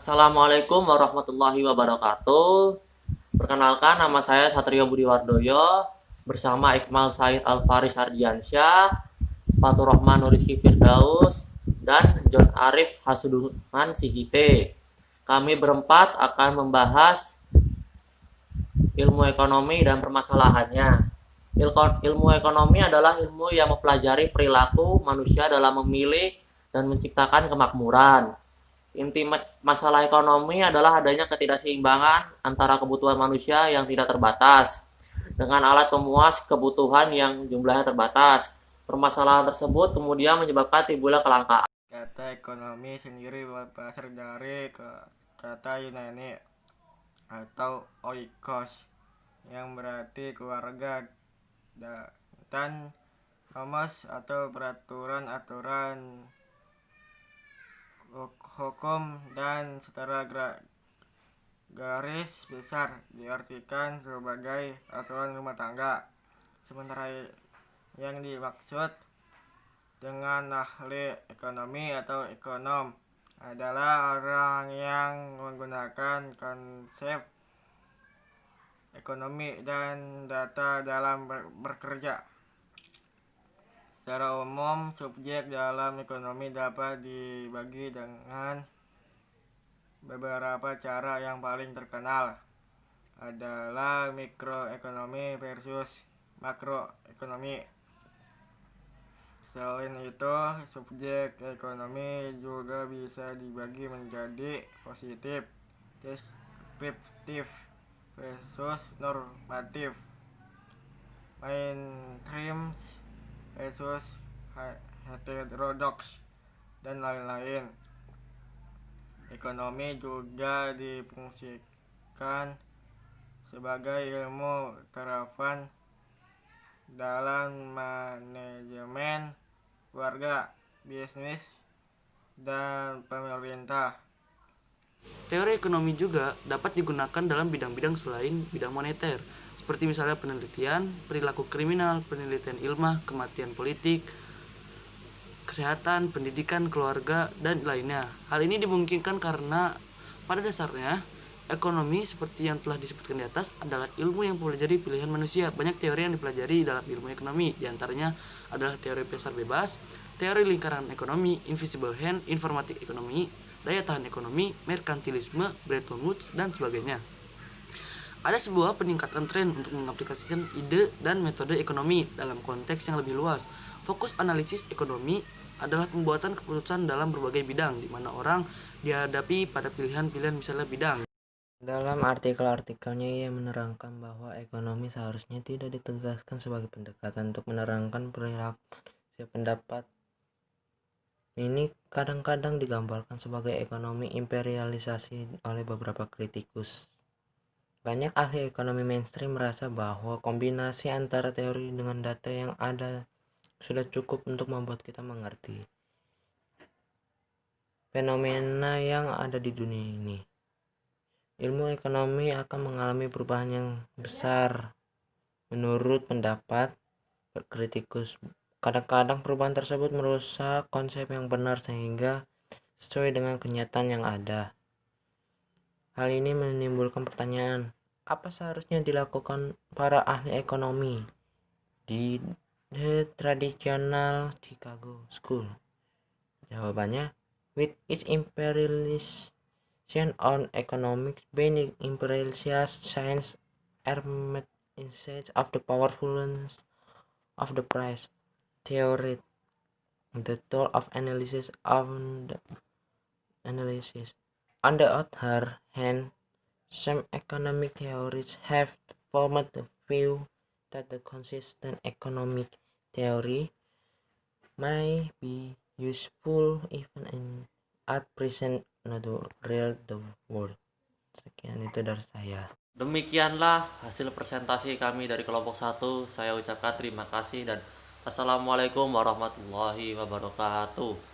Assalamualaikum warahmatullahi wabarakatuh. Perkenalkan, nama saya Satrio Budi Wardoyo bersama Iqmal Said Alfaris Ardiansyah, Fatur Rahman Nuriski Firdaus, dan John Arif Hasuduman Sihite. Kami berempat akan membahas ilmu ekonomi dan permasalahannya. Ilmu ekonomi adalah ilmu yang mempelajari perilaku manusia dalam memilih dan menciptakan kemakmuran. Inti masalah ekonomi adalah adanya ketidakseimbangan antara kebutuhan manusia yang tidak terbatas dengan alat pemuas kebutuhan yang jumlahnya terbatas. Permasalahan tersebut kemudian menyebabkan timbulnya kelangkaan. Kata ekonomi sendiri berasal dari kata Yunani atau oikos yang berarti keluarga dan nomos atau peraturan-aturan hukum dan secara garis besar diartikan sebagai aturan rumah tangga. Sementara yang dimaksud dengan ahli ekonomi atau ekonom adalah orang yang menggunakan konsep ekonomi dan data dalam bekerja. Secara umum, subjek dalam ekonomi dapat dibagi dengan beberapa cara. Yang paling terkenal adalah mikroekonomi versus makroekonomi. Selain itu, subjek ekonomi juga bisa dibagi menjadi positif, deskriptif, versus normatif, mainstream versus heterodox, dan lain-lain. Ekonomi juga difungsikan sebagai ilmu terapan dalam manajemen keluarga, bisnis, dan pemerintah. Teori ekonomi juga dapat digunakan dalam bidang-bidang selain bidang moneter, seperti misalnya penelitian, perilaku kriminal, penelitian ilmiah, kematian politik, kesehatan, pendidikan, keluarga, dan lainnya. Hal ini dimungkinkan karena pada dasarnya ekonomi seperti yang telah disebutkan di atas adalah ilmu yang mempelajari pilihan manusia. Banyak teori yang dipelajari dalam ilmu ekonomi, diantaranya adalah teori pasar bebas, teori lingkaran ekonomi, invisible hand, informatik ekonomi, daya tahan ekonomi, merkantilisme, Bretton Woods, dan sebagainya. Ada sebuah peningkatan tren untuk mengaplikasikan ide dan metode ekonomi dalam konteks yang lebih luas. Fokus analisis ekonomi adalah pembuatan keputusan dalam berbagai bidang, di mana orang dihadapi pada pilihan-pilihan misalnya bidang. Dalam artikel-artikelnya ia menerangkan bahwa ekonomi seharusnya tidak ditegaskan sebagai pendekatan untuk menerangkan perilaku manusia. Pendapat ini kadang-kadang digambarkan sebagai ekonomi imperialisasi oleh beberapa kritikus. Banyak ahli ekonomi mainstream merasa bahwa kombinasi antara teori dengan data yang ada sudah cukup untuk membuat kita mengerti fenomena yang ada di dunia ini. Ilmu ekonomi akan mengalami perubahan yang besar. Menurut pendapat kritikus, kadang-kadang perubahan tersebut merusak konsep yang benar sehingga sesuai dengan kenyataan yang ada. Hal ini menimbulkan pertanyaan, apa seharusnya dilakukan para ahli ekonomi di The Traditional Chicago School? Jawabannya, with its imperialization on economics, being imperialist science armed insight of the powerfulness of the price theory, the tool of analysis on the analysis. On the other hand, some economic theories have formed the view that the consistent economic theory may be useful even at present not the real the world. Sekian itu dari saya. Demikianlah hasil presentasi kami dari kelompok 1. Saya ucapkan terima kasih dan Assalamualaikum warahmatullahi wabarakatuh.